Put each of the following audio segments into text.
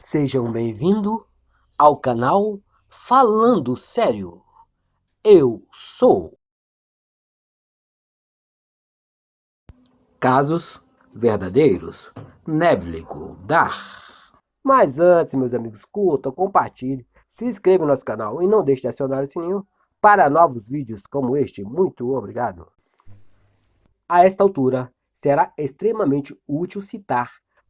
Sejam bem-vindos ao canal Falando Sério. Eu sou Casos Verdadeiros, Neville Goddard. Mas antes, meus amigos, curtam, compartilhem, se inscrevam no nosso canal e não deixe de acionar o sininho para novos vídeos como este. Muito obrigado. A esta altura, será extremamente útil citar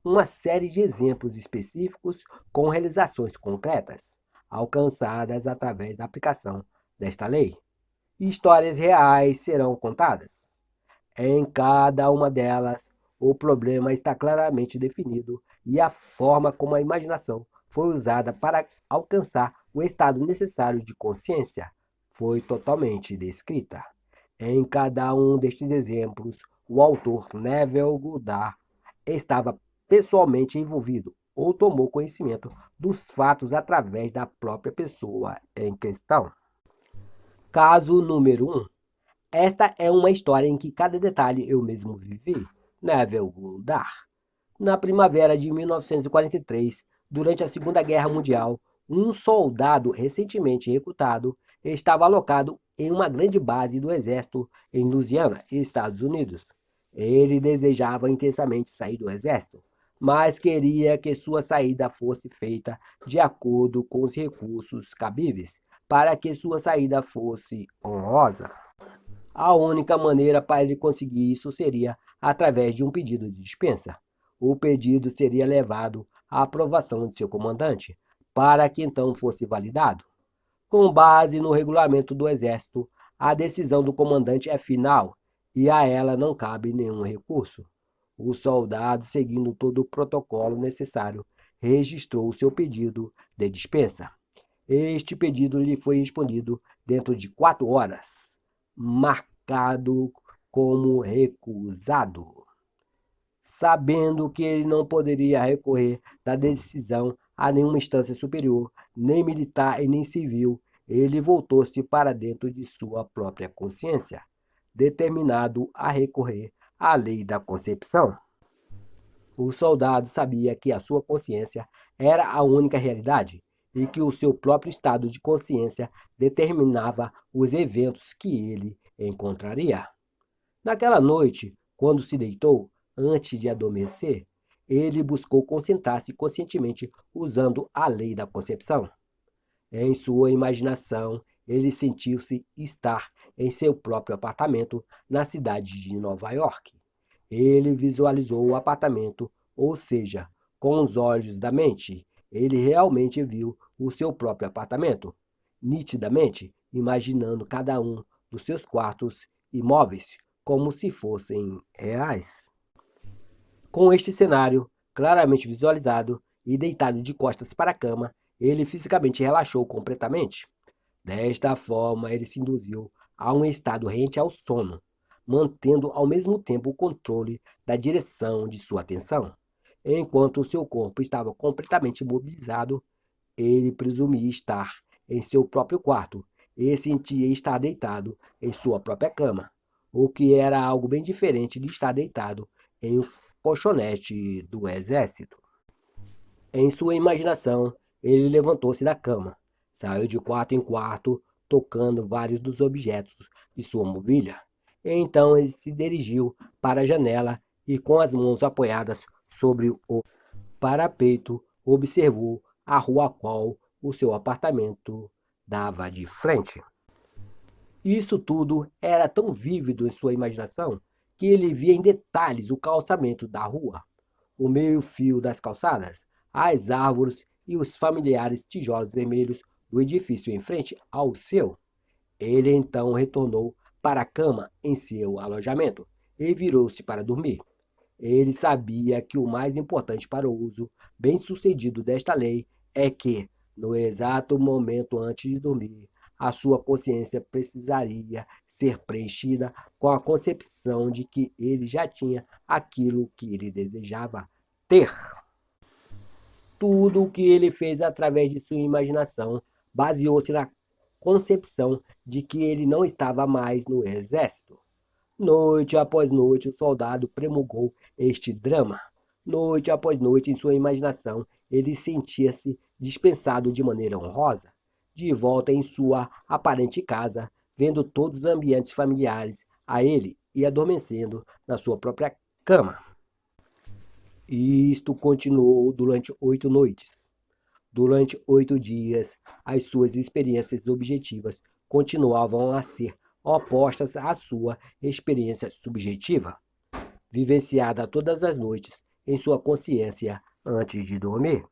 uma série de exemplos específicos com realizações concretas, alcançadas através da aplicação desta lei. Histórias reais serão contadas. Em cada uma delas, o problema está claramente definido e a forma como a imaginação foi usada para alcançar o estado necessário de consciência foi totalmente descrita. Em cada um destes exemplos, o autor Neville Goddard estava pessoalmente envolvido ou tomou conhecimento dos fatos através da própria pessoa em questão. Caso número 1. Esta é uma história em que cada detalhe eu mesmo vivi. Neville Goddard. Na primavera de 1943, durante a Segunda Guerra Mundial, um soldado recentemente recrutado estava alocado em uma grande base do exército em Louisiana, Estados Unidos. Ele desejava intensamente sair do exército, mas queria que sua saída fosse feita de acordo com os recursos cabíveis para que sua saída fosse honrosa. A única maneira para ele conseguir isso seria através de um pedido de dispensa. O pedido seria levado à aprovação de seu comandante, para que então fosse validado. Com base no regulamento do Exército, a decisão do comandante é final e a ela não cabe nenhum recurso. O soldado, seguindo todo o protocolo necessário, registrou o seu pedido de dispensa. Este pedido lhe foi respondido dentro de 4 horas, marcado como recusado. Sabendo que ele não poderia recorrer da decisão a nenhuma instância superior, nem militar e nem civil, ele voltou-se para dentro de sua própria consciência, determinado a recorrer à lei da concepção. O soldado sabia que a sua consciência era a única realidade e que o seu próprio estado de consciência determinava os eventos que ele encontraria. Naquela noite, quando se deitou, antes de adormecer, ele buscou concentrar-se conscientemente usando a lei da concepção. Em sua imaginação, ele sentiu-se estar em seu próprio apartamento na cidade de Nova York. Ele visualizou o apartamento, ou seja, com os olhos da mente, ele realmente viu o seu próprio apartamento, nitidamente imaginando cada um dos seus quartos e móveis como se fossem reais. Com este cenário claramente visualizado e deitado de costas para a cama, ele fisicamente relaxou completamente. Desta forma, ele se induziu a um estado rente ao sono, mantendo ao mesmo tempo o controle da direção de sua atenção. Enquanto seu corpo estava completamente imobilizado, ele presumia estar em seu próprio quarto e sentia estar deitado em sua própria cama, o que era algo bem diferente de estar deitado em um colchonete do exército. Em sua imaginação, ele levantou-se da cama, saiu de quarto em quarto, tocando vários dos objetos de sua mobília. Então ele se dirigiu para a janela e, com as mãos apoiadas sobre o parapeito, observou a rua a qual o seu apartamento dava de frente. Isso tudo era tão vívido em sua imaginação que ele via em detalhes o calçamento da rua, o meio-fio das calçadas, as árvores e os familiares tijolos vermelhos do edifício em frente ao seu. Ele então retornou para a cama em seu alojamento e virou-se para dormir. Ele sabia que o mais importante para o uso bem-sucedido desta lei é que, no exato momento antes de dormir, a sua consciência precisaria ser preenchida com a concepção de que ele já tinha aquilo que ele desejava ter. Tudo o que ele fez através de sua imaginação baseou-se na concepção de que ele não estava mais no exército. Noite após noite, o soldado promulgou este drama. Noite após noite, em sua imaginação, ele sentia-se dispensado de maneira honrosa, de volta em sua aparente casa, vendo todos os ambientes familiares a ele e adormecendo na sua própria cama. E isto continuou durante 8 noites. Durante 8 dias, as suas experiências objetivas continuavam a ser opostas à sua experiência subjetiva, vivenciada todas as noites em sua consciência antes de dormir.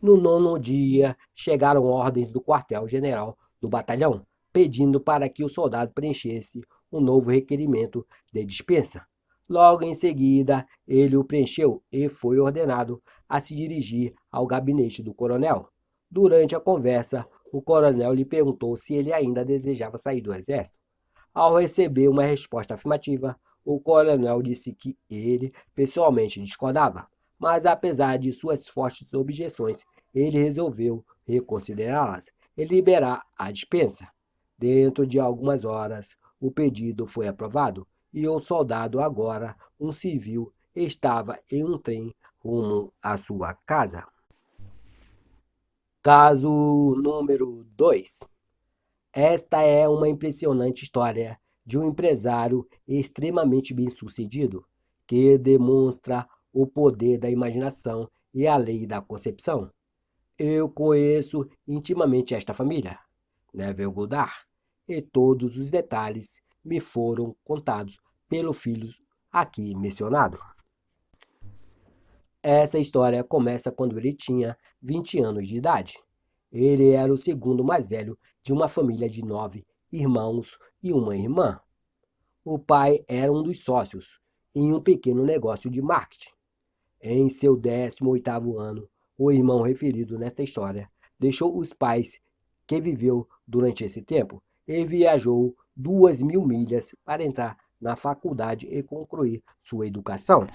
No nono dia, chegaram ordens do quartel-general do batalhão, pedindo para que o soldado preenchesse um novo requerimento de dispensa. Logo em seguida, ele o preencheu e foi ordenado a se dirigir ao gabinete do coronel. Durante a conversa, o coronel lhe perguntou se ele ainda desejava sair do exército. Ao receber uma resposta afirmativa, o coronel disse que ele pessoalmente discordava, mas apesar de suas fortes objeções, ele resolveu reconsiderá-las e liberar a dispensa. Dentro de algumas horas, o pedido foi aprovado e o soldado, agora um civil, estava em um trem rumo à sua casa. Caso número 2. Esta é uma impressionante história de um empresário extremamente bem-sucedido que demonstra o poder da imaginação e a lei da concepção. Eu conheço intimamente esta família, Neville Goddard, e todos os detalhes me foram contados pelo filho aqui mencionado. Essa história começa quando ele tinha 20 anos de idade. Ele era o segundo mais velho de uma família de 9 irmãos e uma irmã. O pai era um dos sócios em um pequeno negócio de marketing. Em seu 18º ano, o irmão referido nesta história deixou os pais que viveu durante esse tempo e viajou 2.000 milhas para entrar na faculdade e concluir sua educação.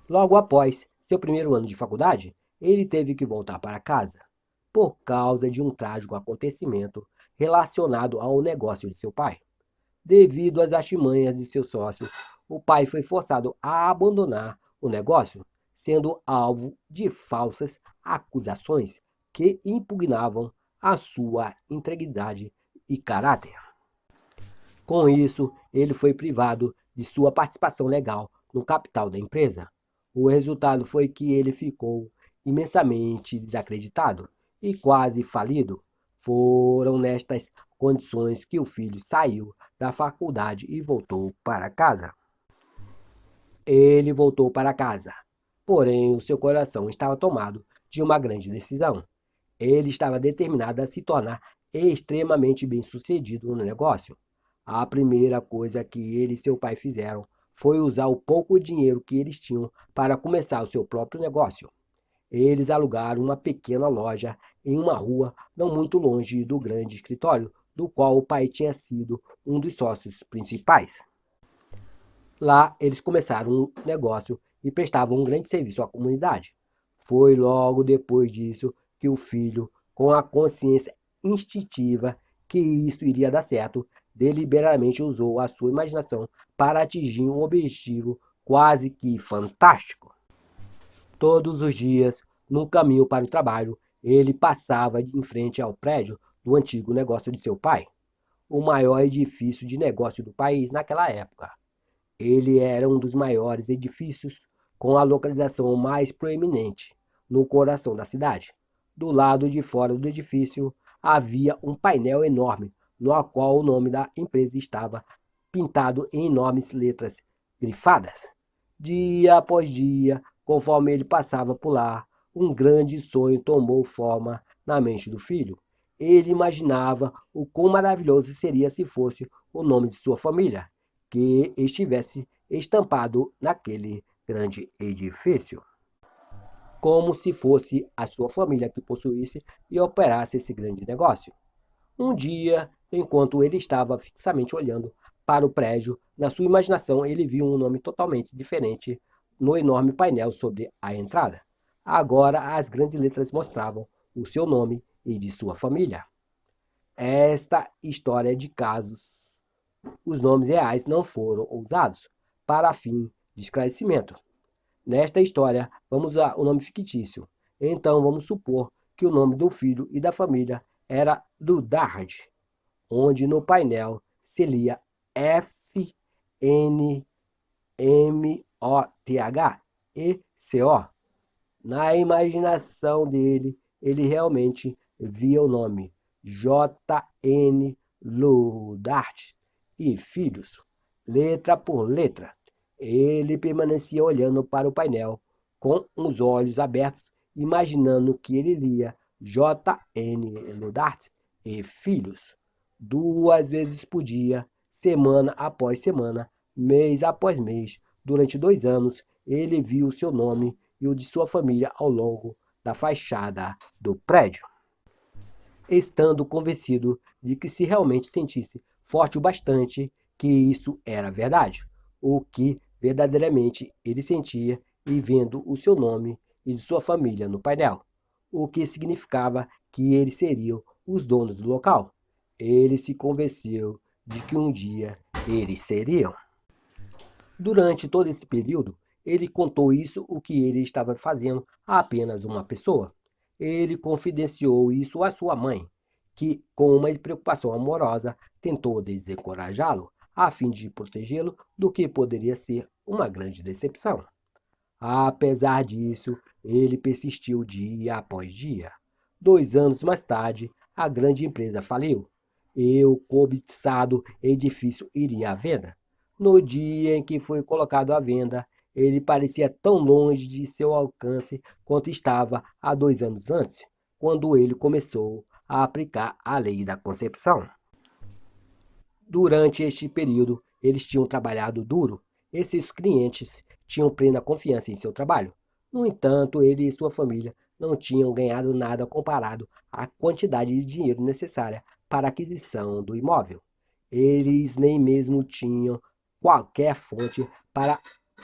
Logo após seu primeiro ano de faculdade, ele teve que voltar para casa por causa de um trágico acontecimento relacionado ao negócio de seu pai. Devido às artimanhas de seus sócios, o pai foi forçado a abandonar o negócio, sendo alvo de falsas acusações que impugnavam a sua integridade e caráter. Com isso, ele foi privado de sua participação legal no capital da empresa. O resultado foi que ele ficou imensamente desacreditado e quase falido. Foram nestas condições que o filho saiu da faculdade e voltou para casa. Ele voltou para casa, porém o seu coração estava tomado de uma grande decisão. Ele estava determinado a se tornar extremamente bem-sucedido no negócio. A primeira coisa que ele e seu pai fizeram foi usar o pouco dinheiro que eles tinham para começar o seu próprio negócio. Eles alugaram uma pequena loja em uma rua não muito longe do grande escritório, do qual o pai tinha sido um dos sócios principais. Lá eles começaram um negócio e prestavam um grande serviço à comunidade. Foi logo depois disso que o filho, com a consciência instintiva que isso iria dar certo, deliberadamente usou a sua imaginação para atingir um objetivo quase que fantástico. Todos os dias, no caminho para o trabalho, ele passava em frente ao prédio do antigo negócio de seu pai, o maior edifício de negócio do país naquela época. Ele era um dos maiores edifícios com a localização mais proeminente, no coração da cidade. Do lado de fora do edifício havia um painel enorme, no qual o nome da empresa estava pintado em enormes letras grifadas. Dia após dia, conforme ele passava por lá, um grande sonho tomou forma na mente do filho. Ele imaginava o quão maravilhoso seria se fosse o nome de sua família, que estivesse estampado naquele grande edifício, como se fosse a sua família que possuísse e operasse esse grande negócio. Um dia, enquanto ele estava fixamente olhando para o prédio, na sua imaginação ele viu um nome totalmente diferente no enorme painel sobre a entrada. Agora as grandes letras mostravam o seu nome e de sua família. Esta história de casos, os nomes reais não foram usados para fim de esclarecimento. Nesta história, vamos usar o nome fictício. Então, vamos supor que o nome do filho e da família era Ludard, onde no painel se lia FNMOTHECO. Na imaginação dele, ele realmente via o nome J.N. Ludart e Filhos, letra por letra. Ele permanecia olhando para o painel com os olhos abertos, imaginando que ele lia J.N. Ludart e Filhos 2 vezes por dia, semana após semana, mês após mês. Durante 2 anos, ele viu seu nome e o de sua família ao longo da fachada do prédio, estando convencido de que se realmente sentisse forte o bastante que isso era verdade, o que verdadeiramente ele sentia e vendo o seu nome e de sua família no painel, o que significava que eles seriam os donos do local. Ele se convenceu de que um dia eles seriam. Durante todo esse período, ele contou isso o que ele estava fazendo a apenas uma pessoa. Ele confidenciou isso à sua mãe, que, com uma preocupação amorosa, tentou desencorajá-lo, a fim de protegê-lo do que poderia ser uma grande decepção. Apesar disso, ele persistiu dia após dia. 2 anos mais tarde, a grande empresa faliu e o cobiçado edifício iria à venda. No dia em que foi colocado à venda, ele parecia tão longe de seu alcance quanto estava há 2 anos antes, quando ele começou a aplicar a lei da concepção. Durante este período, eles tinham trabalhado duro e seus clientes tinham plena confiança em seu trabalho. No entanto, ele e sua família não tinham ganhado nada comparado à quantidade de dinheiro necessária para a aquisição do imóvel. Eles nem mesmo tinham qualquer fonte para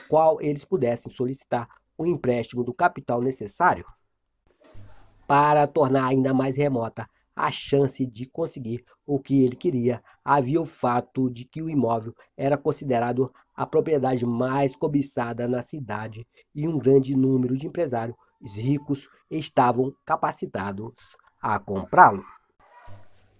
qual eles pudessem solicitar o empréstimo do capital necessário para tornar ainda mais remota a chance de conseguir o que ele queria. Havia o fato de que o imóvel era considerado a propriedade mais cobiçada na cidade e um grande número de empresários ricos estavam capacitados a comprá-lo.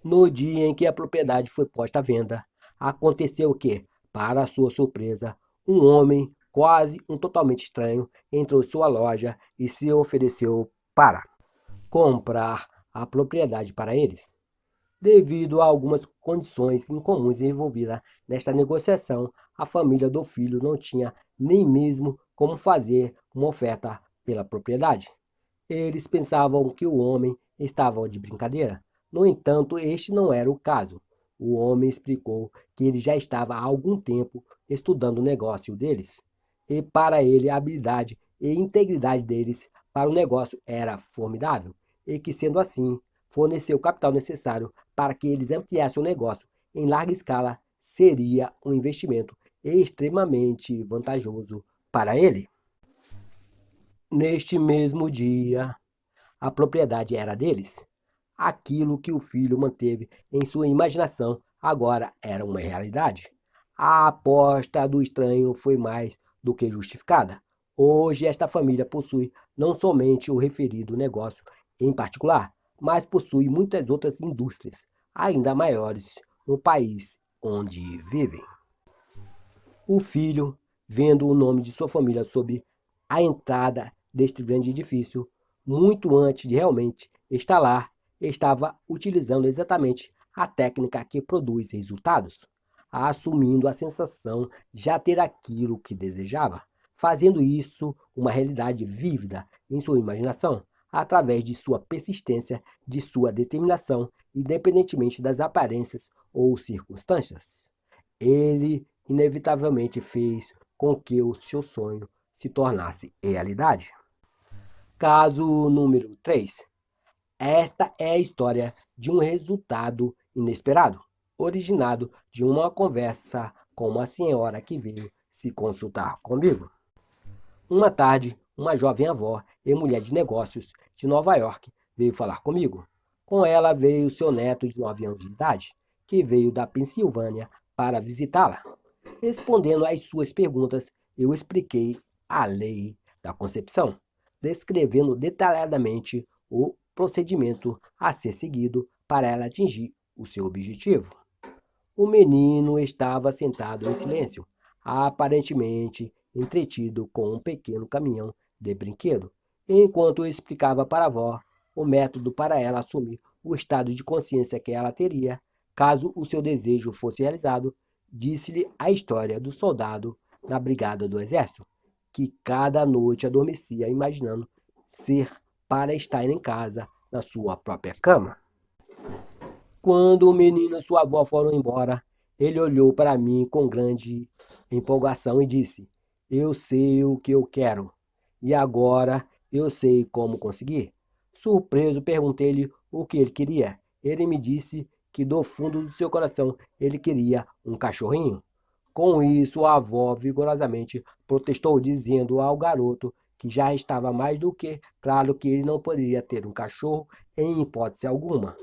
No dia em que a propriedade foi posta à venda, aconteceu que, para sua surpresa, um homem, quase um totalmente estranho, entrou em sua loja e se ofereceu para comprar a propriedade para eles. Devido a algumas condições incomuns envolvidas nesta negociação, a família do filho não tinha nem mesmo como fazer uma oferta pela propriedade. Eles pensavam que o homem estava de brincadeira. No entanto, este não era o caso. O homem explicou que ele já estava há algum tempo estudando o negócio deles, e para ele a habilidade e integridade deles para o negócio era formidável, e que, sendo assim, fornecer o capital necessário para que eles ampliassem o negócio em larga escala seria um investimento extremamente vantajoso para ele. Neste mesmo dia, a propriedade era deles. Aquilo que o filho manteve em sua imaginação agora era uma realidade. A aposta do estranho foi mais do que justificada. Hoje, esta família possui não somente o referido negócio em particular, mas possui muitas outras indústrias, ainda maiores, no país onde vivem. O filho, vendo o nome de sua família sob a entrada deste grande edifício, muito antes de realmente estar lá, estava utilizando exatamente a técnica que produz resultados, assumindo a sensação de já ter aquilo que desejava, fazendo isso uma realidade vívida em sua imaginação, através de sua persistência, de sua determinação, independentemente das aparências ou circunstâncias. Ele inevitavelmente fez com que o seu sonho se tornasse realidade. Caso número 3. Esta é a história de um resultado inesperado, originado de uma conversa com uma senhora que veio se consultar comigo. Uma tarde, uma jovem avó e mulher de negócios de Nova York veio falar comigo. Com ela veio seu neto de 9 anos de idade, que veio da Pensilvânia para visitá-la. Respondendo às suas perguntas, eu expliquei a lei da concepção, descrevendo detalhadamente o procedimento a ser seguido para ela atingir o seu objetivo. O menino estava sentado em silêncio, aparentemente entretido com um pequeno caminhão de brinquedo, enquanto eu explicava para a avó o método para ela assumir o estado de consciência que ela teria caso o seu desejo fosse realizado. Disse-lhe a história do soldado na brigada do exército, que cada noite adormecia imaginando ser para estar em casa na sua própria cama. Quando o menino e sua avó foram embora, ele olhou para mim com grande empolgação e disse: Eu sei o que eu quero, e agora eu sei como conseguir. Surpreso, perguntei-lhe o que ele queria. Ele me disse que do fundo do seu coração ele queria um cachorrinho. Com isso, a avó vigorosamente protestou, dizendo ao garoto que já estava mais do que claro que ele não poderia ter um cachorro em hipótese alguma,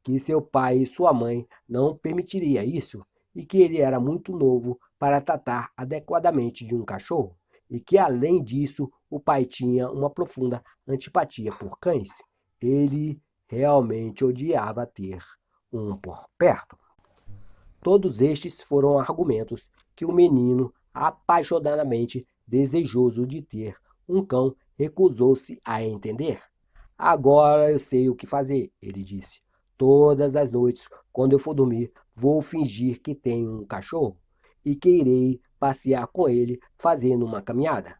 que seu pai e sua mãe não permitiria isso e que ele era muito novo para tratar adequadamente de um cachorro e que, além disso, o pai tinha uma profunda antipatia por cães. Ele realmente odiava ter um por perto. Todos estes foram argumentos que o menino, apaixonadamente desejoso de ter um cão, recusou-se a entender. Agora eu sei o que fazer, ele disse. Todas as noites, quando eu for dormir, vou fingir que tenho um cachorro e que irei passear com ele fazendo uma caminhada.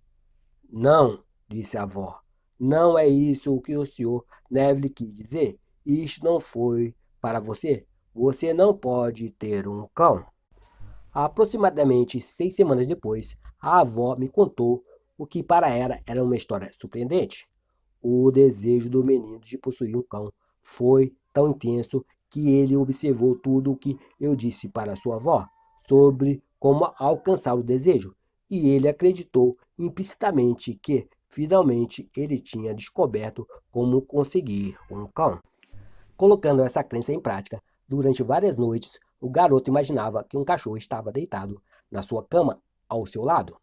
Não, disse a avó, não é isso o que o senhor Neville quis dizer. Isto não foi para você. Você não pode ter um cão. Aproximadamente 6 semanas depois, a avó me contou o que para ela era uma história surpreendente. O desejo do menino de possuir um cão foi tão intenso que ele observou tudo o que eu disse para sua avó sobre como alcançar o desejo, e ele acreditou implicitamente que, finalmente, ele tinha descoberto como conseguir um cão. Colocando essa crença em prática, durante várias noites, o garoto imaginava que um cachorro estava deitado na sua cama ao seu lado.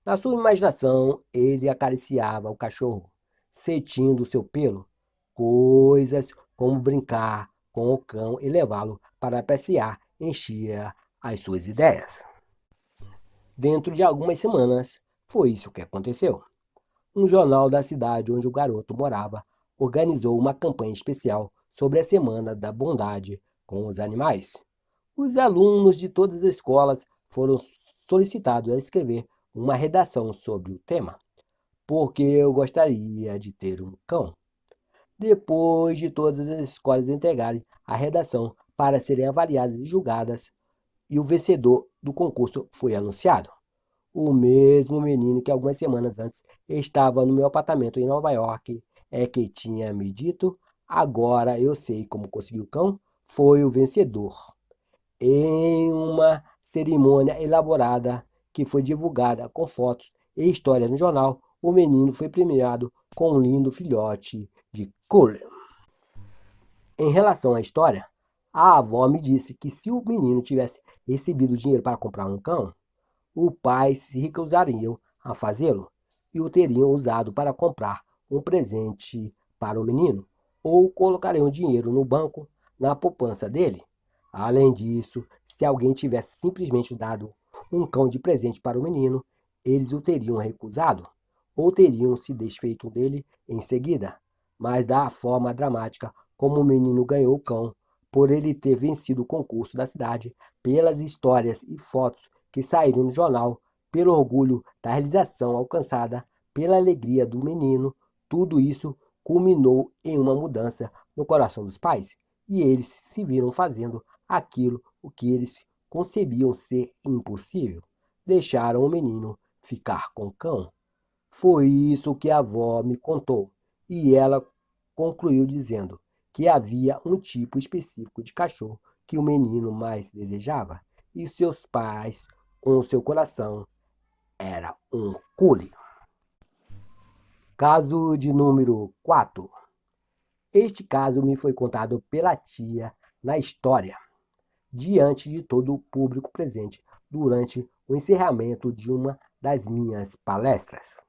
Na sua imaginação, ele acariciava o cachorro, sentindo seu pelo, coisas como brincar com o cão e levá-lo para passear enchia as suas ideias. Dentro de algumas semanas, foi isso que aconteceu. Um jornal da cidade onde o garoto morava organizou uma campanha especial sobre a Semana da Bondade com os Animais. Os alunos de todas as escolas foram solicitados a escrever uma redação sobre o tema, porque eu gostaria de ter um cão. Depois de todas as escolas entregarem a redação para serem avaliadas e julgadas, e o vencedor do concurso foi anunciado. O mesmo menino que algumas semanas antes estava no meu apartamento em Nova York é que tinha me dito, agora eu sei como conseguir o cão, foi o vencedor. Em uma cerimônia elaborada que foi divulgada com fotos e história no jornal, o menino foi premiado com um lindo filhote de Collie. Em relação à história, a avó me disse que se o menino tivesse recebido dinheiro para comprar um cão, o pai se recusariam a fazê-lo e o teriam usado para comprar um presente para o menino ou colocariam dinheiro no banco na poupança dele. Além disso, se alguém tivesse simplesmente dado um cão de presente para o menino, eles o teriam recusado ou teriam se desfeito dele em seguida. Mas da forma dramática como o menino ganhou o cão, por ele ter vencido o concurso da cidade, pelas histórias e fotos que saíram no jornal, pelo orgulho da realização alcançada, pela alegria do menino, tudo isso culminou em uma mudança no coração dos pais, e eles se viram fazendo aquilo o que eles concebiam ser impossível. Deixaram o menino ficar com o cão. Foi isso que a avó me contou, e ela concluiu dizendo que havia um tipo específico de cachorro que o menino mais desejava, e seus pais, com o seu coração, era um Collie. Caso de número 4. Este caso me foi contado pela tia na história, diante de todo o público presente durante o encerramento de uma das minhas palestras.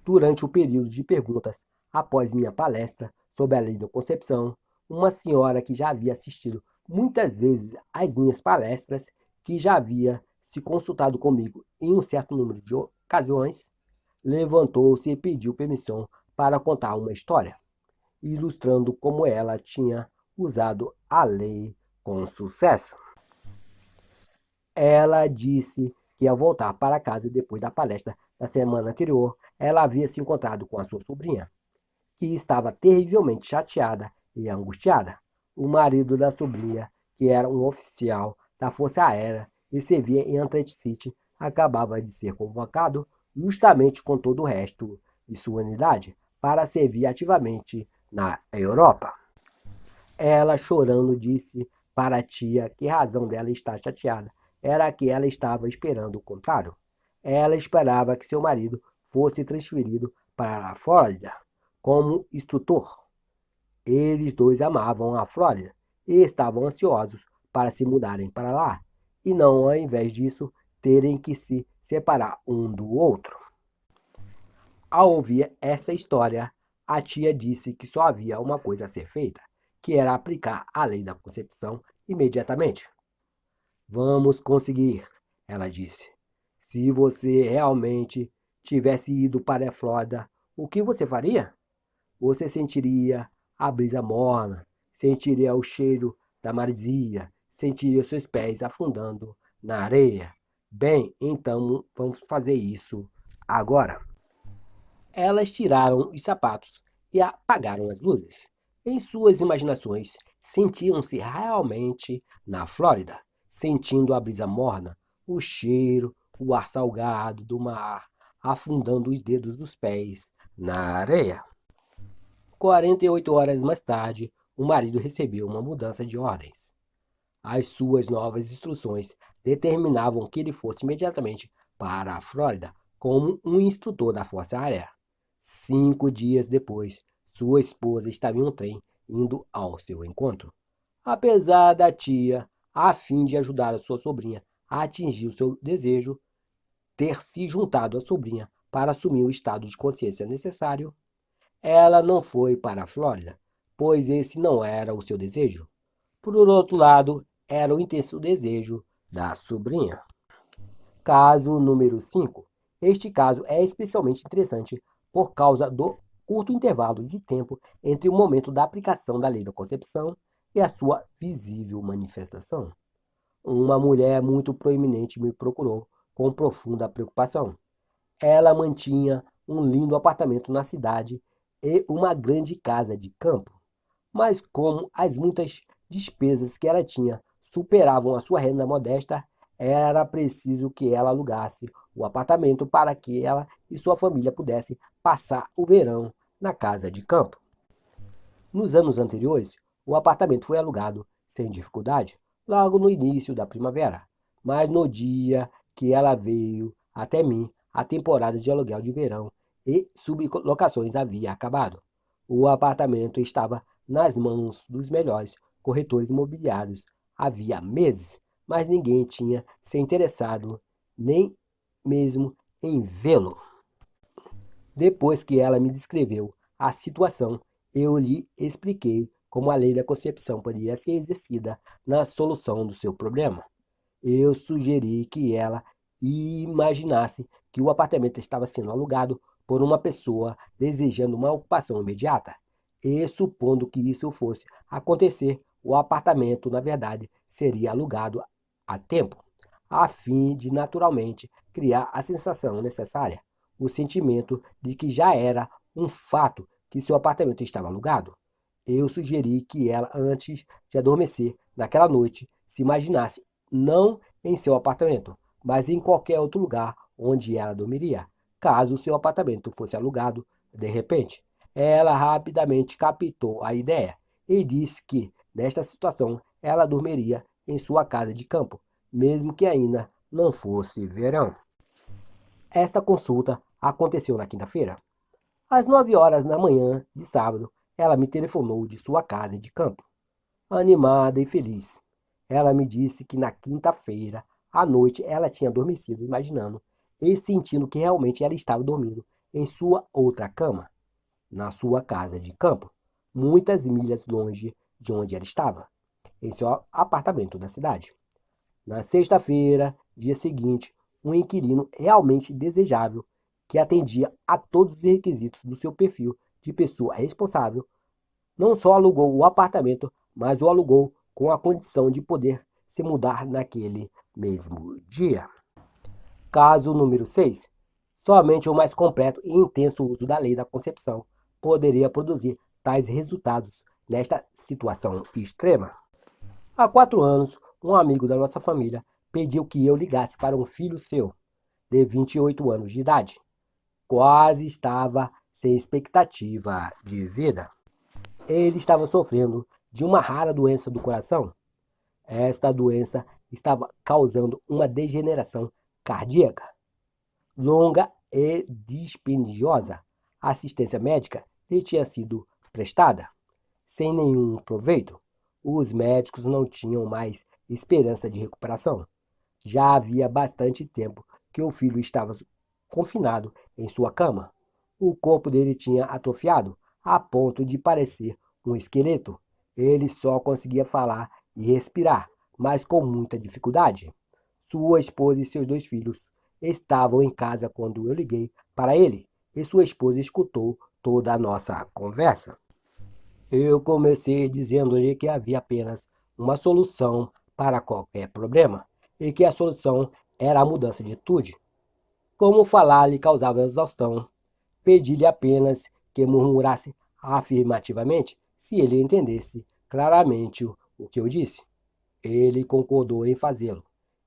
Durante o período de perguntas, após minha palestra sobre a lei da concepção, uma senhora que já havia assistido muitas vezes às minhas palestras, que já havia se consultado comigo em um certo número de ocasiões, levantou-se e pediu permissão para contar uma história, ilustrando como ela tinha usado a lei com sucesso. Ela disse que ao voltar para casa depois da palestra da semana anterior, ela havia se encontrado com a sua sobrinha, que estava terrivelmente chateada e angustiada. O marido da sobrinha, que era um oficial da Força Aérea e servia em Atlantic City, acabava de ser convocado, justamente com todo o resto de sua unidade, para servir ativamente na Europa. Ela, chorando, disse para a tia que a razão dela estar chateada era que ela estava esperando o contrário. Ela esperava que seu marido fosse transferido para a Flórida como instrutor. Eles dois amavam a Flórida e estavam ansiosos para se mudarem para lá, e não, ao invés disso, terem que se separar um do outro. Ao ouvir esta história, a tia disse que só havia uma coisa a ser feita, que era aplicar a lei da concepção imediatamente. Vamos conseguir, ela disse. Se você realmente tivesse ido para a Flórida, o que você faria? Você sentiria a brisa morna, sentiria o cheiro da maresia, sentiria seus pés afundando na areia. Bem, então vamos fazer isso agora. Elas tiraram os sapatos e apagaram as luzes. Em suas imaginações, sentiam-se realmente na Flórida, sentindo a brisa morna, o cheiro, o ar salgado do mar, afundando os dedos dos pés na areia. 48 horas mais tarde, o marido recebeu uma mudança de ordens. As suas novas instruções determinavam que ele fosse imediatamente para a Flórida como um instrutor da Força Aérea. 5 dias depois, sua esposa estava em um trem indo ao seu encontro. Apesar da tia, a fim de ajudar a sua sobrinha a atingir o seu desejo, ter se juntado à sobrinha para assumir o estado de consciência necessário, ela não foi para a Flórida, pois esse não era o seu desejo. Por outro lado, era o intenso desejo da sobrinha. Caso número 5. Este caso é especialmente interessante por causa do curto intervalo de tempo entre o momento da aplicação da lei da concepção e a sua visível manifestação. Uma mulher muito proeminente me procurou com profunda preocupação. Ela mantinha um lindo apartamento na cidade e uma grande casa de campo. Mas como as muitas despesas que ela tinha superavam a sua renda modesta, era preciso que ela alugasse o apartamento para que ela e sua família pudessem passar o verão na casa de campo. Nos anos anteriores, o apartamento foi alugado sem dificuldade, logo no início da primavera. Mas no dia que ela veio até mim, a temporada de aluguel de verão e sublocações havia acabado. O apartamento estava nas mãos dos melhores corretores imobiliários havia meses, mas ninguém tinha se interessado nem mesmo em vê-lo. Depois que ela me descreveu a situação, eu lhe expliquei como a lei da concepção poderia ser exercida na solução do seu problema. Eu sugeri que ela imaginasse que o apartamento estava sendo alugado por uma pessoa desejando uma ocupação imediata. E supondo que isso fosse acontecer, o apartamento, na verdade, seria alugado a tempo, a fim de naturalmente criar a sensação necessária, o sentimento de que já era um fato que seu apartamento estava alugado. Eu sugeri que ela, antes de adormecer naquela noite, se imaginasse não em seu apartamento, mas em qualquer outro lugar onde ela dormiria, caso seu apartamento fosse alugado de repente. Ela rapidamente captou a ideia e disse que, nesta situação, ela dormiria em sua casa de campo, mesmo que ainda não fosse verão. Esta consulta aconteceu na quinta-feira. Às 9 horas da manhã de sábado, ela me telefonou de sua casa de campo, animada e feliz. Ela me disse que na quinta-feira à noite ela tinha adormecido, imaginando e sentindo que realmente ela estava dormindo em sua outra cama, na sua casa de campo, muitas milhas longe de onde ela estava, em seu apartamento da cidade. Na sexta-feira, dia seguinte, um inquilino realmente desejável, que atendia a todos os requisitos do seu perfil de pessoa responsável, não só alugou o apartamento, mas o alugou com a condição de poder se mudar naquele mesmo dia. Caso número 6. Somente o mais completo e intenso uso da lei da concepção poderia produzir tais resultados nesta situação extrema. Há 4 anos, um amigo da nossa família pediu que eu ligasse para um filho seu, de 28 anos de idade. Quase estava sem expectativa de vida. Ele estava sofrendo de uma rara doença do coração. Esta doença estava causando uma degeneração cardíaca longa e dispendiosa. A assistência médica lhe tinha sido prestada sem nenhum proveito. Os médicos não tinham mais esperança de recuperação. Já havia bastante tempo que o filho estava confinado em sua cama. O corpo dele tinha atrofiado a ponto de parecer um esqueleto. Ele só conseguia falar e respirar, mas com muita dificuldade. Sua esposa e seus 2 filhos estavam em casa quando eu liguei para ele, e sua esposa escutou toda a nossa conversa. Eu comecei dizendo-lhe que havia apenas uma solução para qualquer problema, e que a solução era a mudança de atitude. Como falar lhe causava exaustão, pedi-lhe apenas que murmurasse afirmativamente se ele entendesse claramente o que eu disse. Ele concordou em fazê-lo.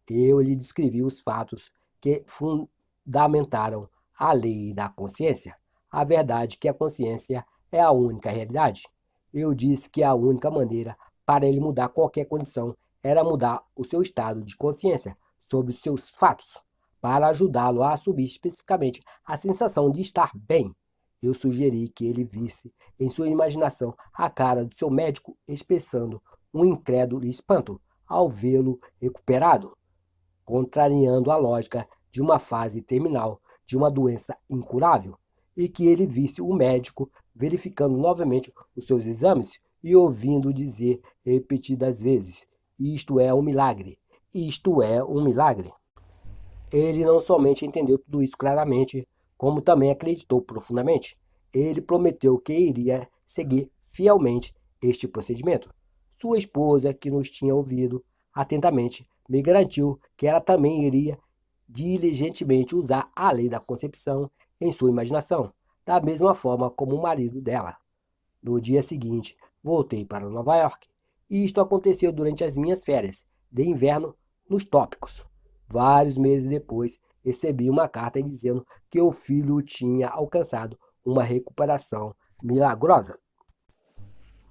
Eu lhe descrevi os fatos que fundamentaram a lei da consciência. A verdade é que a consciência é a única realidade. Eu disse que a única maneira para ele mudar qualquer condição era mudar o seu estado de consciência sobre os seus fatos, para ajudá-lo a subir especificamente a sensação de estar bem. Eu sugeri que ele visse em sua imaginação a cara do seu médico expressando um incrédulo espanto ao vê-lo recuperado, contrariando a lógica de uma fase terminal de uma doença incurável, e que ele visse o médico verificando novamente os seus exames e ouvindo dizer repetidas vezes: "Isto é um milagre, isto é um milagre". Ele não somente entendeu tudo isso claramente, como também acreditou profundamente. Ele prometeu que iria seguir fielmente este procedimento. Sua esposa, que nos tinha ouvido atentamente, me garantiu que ela também iria diligentemente usar a lei da concepção em sua imaginação, da mesma forma como o marido dela. No dia seguinte, voltei para Nova York, e isto aconteceu durante as minhas férias de inverno nos tópicos. Vários meses depois, recebi uma carta dizendo que o filho tinha alcançado uma recuperação milagrosa.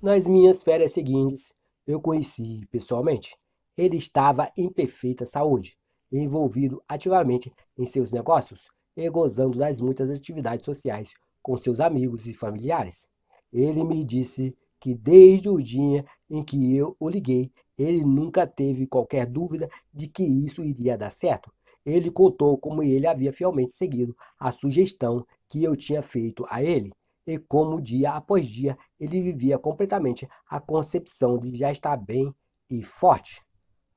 Nas minhas férias seguintes, eu conheci pessoalmente. Ele estava em perfeita saúde, envolvido ativamente em seus negócios e gozando das muitas atividades sociais com seus amigos e familiares. Ele me disse que desde o dia em que eu o liguei, ele nunca teve qualquer dúvida de que isso iria dar certo. Ele contou como ele havia fielmente seguido a sugestão que eu tinha feito a ele, e como dia após dia ele vivia completamente a concepção de já estar bem e forte.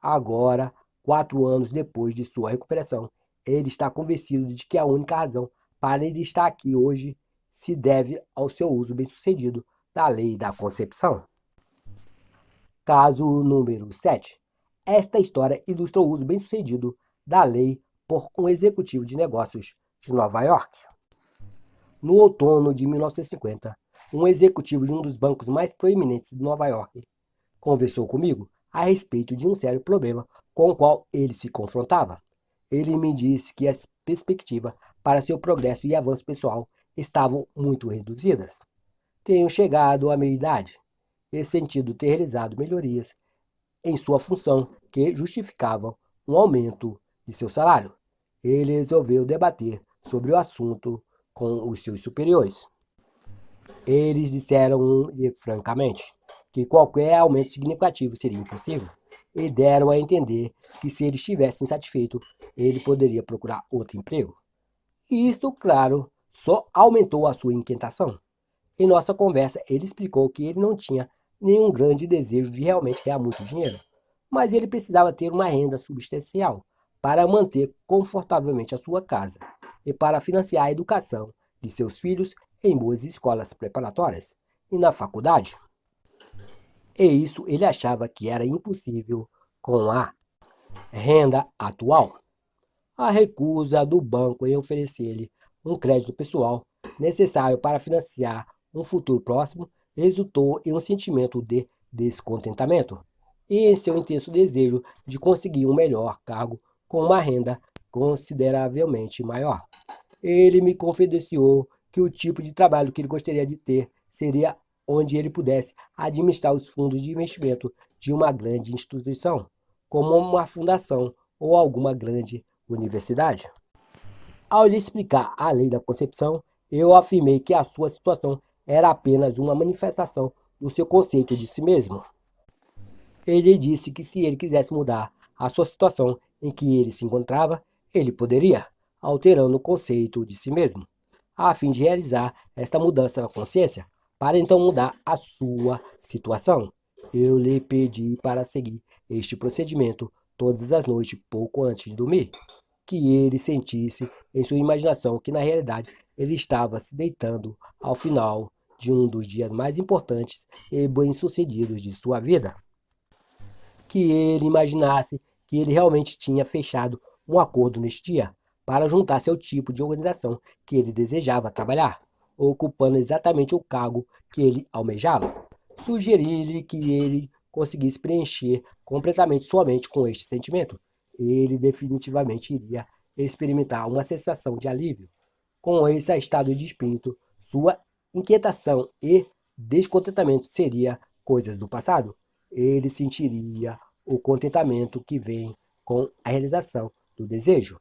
Agora, 4 anos depois de sua recuperação, ele está convencido de que a única razão para ele estar aqui hoje se deve ao seu uso bem-sucedido da lei da concepção. Caso número 7. Esta história ilustra o uso bem-sucedido da lei por um executivo de negócios de Nova York. No outono de 1950, um executivo de um dos bancos mais proeminentes de Nova York conversou comigo a respeito de um sério problema com o qual ele se confrontava. Ele me disse que as perspectivas para seu progresso e avanço pessoal estavam muito reduzidas. Tenho chegado à meia-idade e sentido ter realizado melhorias em sua função que justificavam um aumento de seu salário. Ele resolveu debater sobre o assunto com os seus superiores. Eles disseram-lhe francamente que qualquer aumento significativo seria impossível, e deram a entender que, se ele estivesse insatisfeito, ele poderia procurar outro emprego. E isto, claro, só aumentou a sua inquietação. Em nossa conversa, ele explicou que ele não tinha nenhum grande desejo de realmente ganhar muito dinheiro, mas ele precisava ter uma renda substancial para manter confortavelmente a sua casa e para financiar a educação de seus filhos em boas escolas preparatórias e na faculdade. E isso ele achava que era impossível com a renda atual. A recusa do banco em oferecer-lhe um crédito pessoal necessário para financiar um futuro próximo resultou em um sentimento de descontentamento e em seu intenso desejo de conseguir um melhor cargo com uma renda consideravelmente maior. Ele me confidenciou que o tipo de trabalho que ele gostaria de ter seria onde ele pudesse administrar os fundos de investimento de uma grande instituição, como uma fundação ou alguma grande universidade. Ao lhe explicar a lei da concepção, eu afirmei que a sua situação era apenas uma manifestação do seu conceito de si mesmo. Ele disse que se ele quisesse mudar a sua situação em que ele se encontrava, ele poderia, alterando o conceito de si mesmo, a fim de realizar esta mudança na consciência, para então mudar a sua situação. Eu lhe pedi para seguir este procedimento todas as noites, pouco antes de dormir, que ele sentisse em sua imaginação que na realidade ele estava se deitando ao final de um dos dias mais importantes e bem-sucedidos de sua vida, que ele imaginasse que ele realmente tinha fechado um acordo neste dia para juntar-se ao tipo de organização que ele desejava trabalhar, ocupando exatamente o cargo que ele almejava. Sugeri-lhe que ele conseguisse preencher completamente sua mente com este sentimento. Ele definitivamente iria experimentar uma sensação de alívio. Com esse estado de espírito, sua inquietação e descontentamento seria coisas do passado. Ele sentiria o contentamento que vem com a realização do desejo.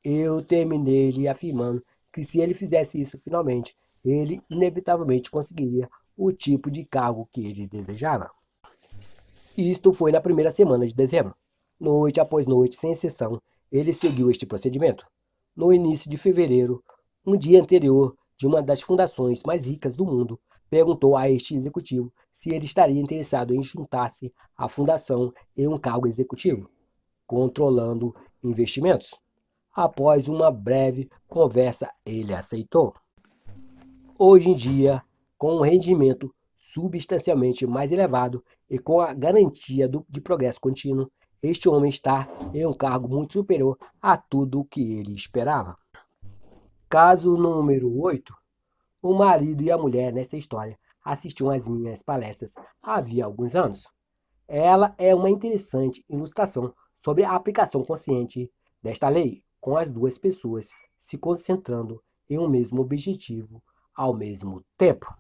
Eu terminei lhe afirmando que se ele fizesse isso finalmente, ele inevitavelmente conseguiria o tipo de cargo que ele desejava. Isto foi na primeira semana de dezembro. Noite após noite, sem exceção, ele seguiu este procedimento. No início de fevereiro, um dia anterior de uma das fundações mais ricas do mundo, perguntou a este executivo se ele estaria interessado em juntar-se à fundação em um cargo executivo, controlando investimentos. Após uma breve conversa, ele aceitou. Hoje em dia, com um rendimento substancialmente mais elevado e com a garantia de progresso contínuo, este homem está em um cargo muito superior a tudo o que ele esperava. Caso número 8. O marido e a mulher nessa história assistiam às minhas palestras havia alguns anos. Ela é uma interessante ilustração sobre a aplicação consciente desta lei, com as duas pessoas se concentrando em um mesmo objetivo ao mesmo tempo.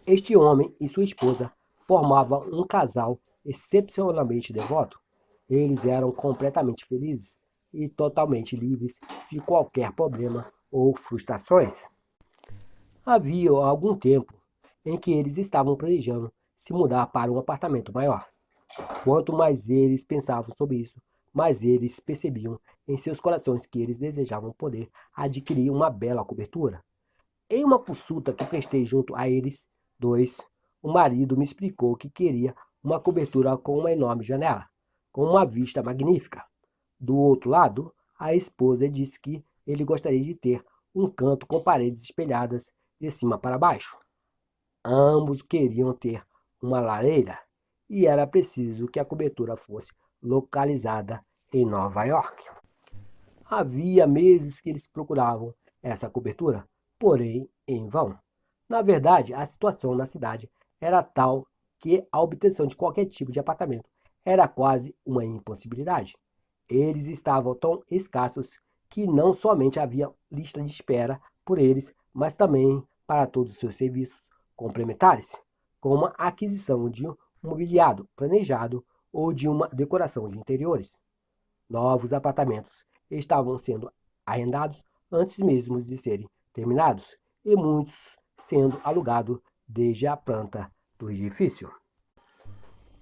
Este homem e sua esposa formavam um casal excepcionalmente devoto. Eles eram completamente felizes e totalmente livres de qualquer problema ou frustrações. Havia algum tempo em que eles estavam planejando se mudar para um apartamento maior. Quanto mais eles pensavam sobre isso, mais eles percebiam em seus corações que eles desejavam poder adquirir uma bela cobertura. Em uma consulta que prestei junto a eles dois, o marido me explicou que queria uma cobertura com uma enorme janela, com uma vista magnífica. Do outro lado, a esposa disse que ele gostaria de ter um canto com paredes espelhadas de cima para baixo. Ambos queriam ter uma lareira e era preciso que a cobertura fosse localizada em Nova York. Havia meses que eles procuravam essa cobertura, porém em vão. Na verdade, a situação na cidade era tal que a obtenção de qualquer tipo de apartamento era quase uma impossibilidade. Eles estavam tão escassos que não somente havia lista de espera por eles, mas também para todos os seus serviços complementares, como a aquisição de um mobiliário planejado ou de uma decoração de interiores. Novos apartamentos estavam sendo arrendados antes mesmo de serem terminados e muitos sendo alugados desde a planta do edifício.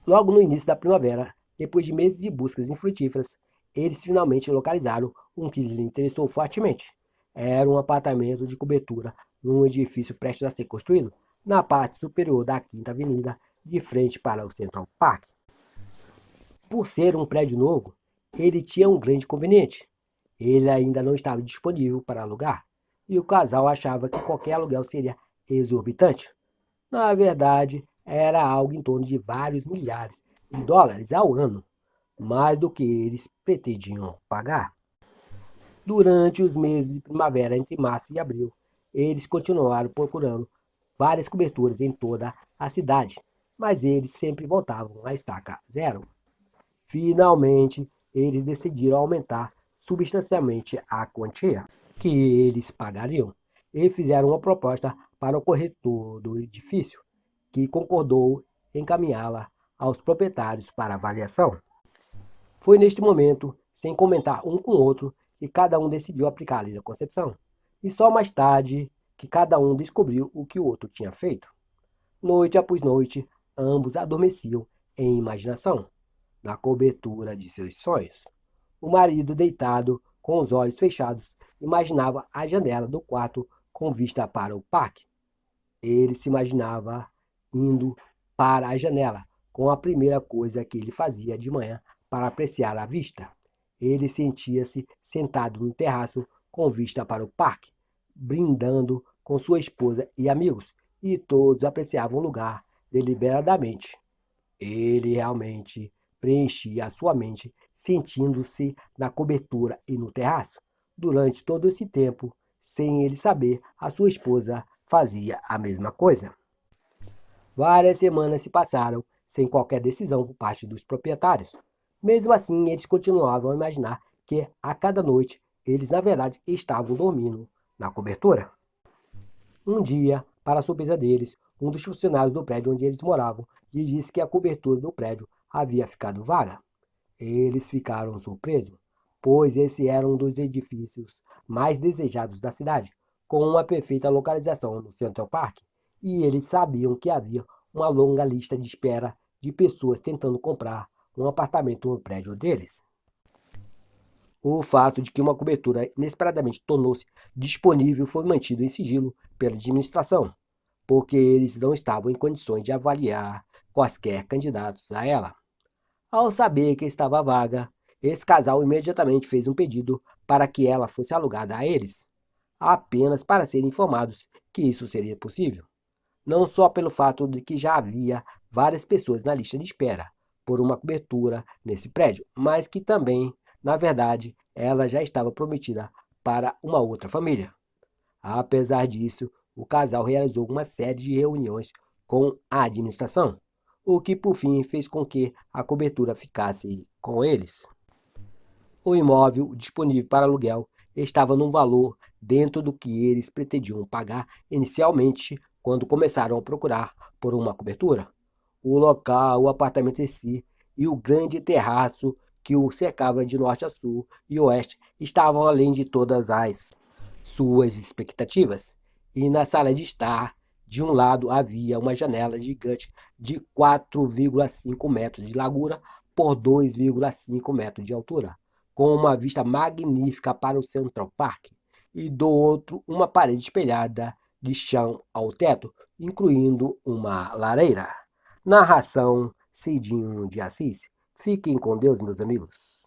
Logo no início da primavera, depois de meses de buscas infrutíferas, eles finalmente localizaram um que lhe interessou fortemente. Era um apartamento de cobertura num edifício prestes a ser construído na parte superior da Quinta Avenida, de frente para o Central Park. Por ser um prédio novo, ele tinha um grande inconveniente. Ele ainda não estava disponível para alugar, e o casal achava que qualquer aluguel seria exorbitante. Na verdade, era algo em torno de vários milhares de dólares ao ano, mais do que eles pretendiam pagar. Durante os meses de primavera, entre março e abril, eles continuaram procurando várias coberturas em toda a cidade, mas eles sempre voltavam à estaca zero. Finalmente, eles decidiram aumentar substancialmente a quantia que eles pagariam e fizeram uma proposta para o corretor do edifício, que concordou em encaminhá-la aos proprietários para avaliação. Foi neste momento, sem comentar um com o outro, que cada um decidiu aplicar a lei da concepção, e só mais tarde que cada um descobriu o que o outro tinha feito. Noite após noite, ambos adormeciam em imaginação, na cobertura de seus sonhos. O marido, deitado, com os olhos fechados, imaginava a janela do quarto com vista para o parque. Ele se imaginava indo para a janela, com a primeira coisa que ele fazia de manhã para apreciar a vista. Ele sentia-se sentado no terraço com vista para o parque, brindando com sua esposa e amigos, e todos apreciavam o lugar deliberadamente. Ele realmente preenchia a sua mente, sentindo-se na cobertura e no terraço. Durante todo esse tempo, sem ele saber, a sua esposa fazia a mesma coisa. Várias semanas se passaram sem qualquer decisão por parte dos proprietários. Mesmo assim, eles continuavam a imaginar que a cada noite eles, na verdade, estavam dormindo na cobertura. Um dia, para a surpresa deles, um dos funcionários do prédio onde eles moravam lhes disse que a cobertura do prédio havia ficado vaga. Eles ficaram surpresos, pois esse era um dos edifícios mais desejados da cidade, com uma perfeita localização no Central Park, e eles sabiam que havia uma longa lista de espera de pessoas tentando comprar um apartamento no prédio deles. O fato de que uma cobertura inesperadamente tornou-se disponível foi mantido em sigilo pela administração, porque eles não estavam em condições de avaliar quaisquer candidatos a ela. Ao saber que estava vaga, esse casal imediatamente fez um pedido para que ela fosse alugada a eles, apenas para serem informados que isso seria possível. Não só pelo fato de que já havia várias pessoas na lista de espera por uma cobertura nesse prédio, mas que também, na verdade, ela já estava prometida para uma outra família. Apesar disso, o casal realizou uma série de reuniões com a administração, o que por fim fez com que a cobertura ficasse com eles. O imóvel disponível para aluguel estava num valor dentro do que eles pretendiam pagar inicialmente quando começaram a procurar por uma cobertura. O local, o apartamento em si e o grande terraço que o cercava de norte a sul e oeste estavam além de todas as suas expectativas. E na sala de estar, de um lado havia uma janela gigante de 4,5 metros de largura por 2,5 metros de altura, com uma vista magnífica para o Central Park, e do outro uma parede espelhada de chão ao teto, incluindo uma lareira. Narração Cidinho de Assis. Fiquem com Deus, meus amigos.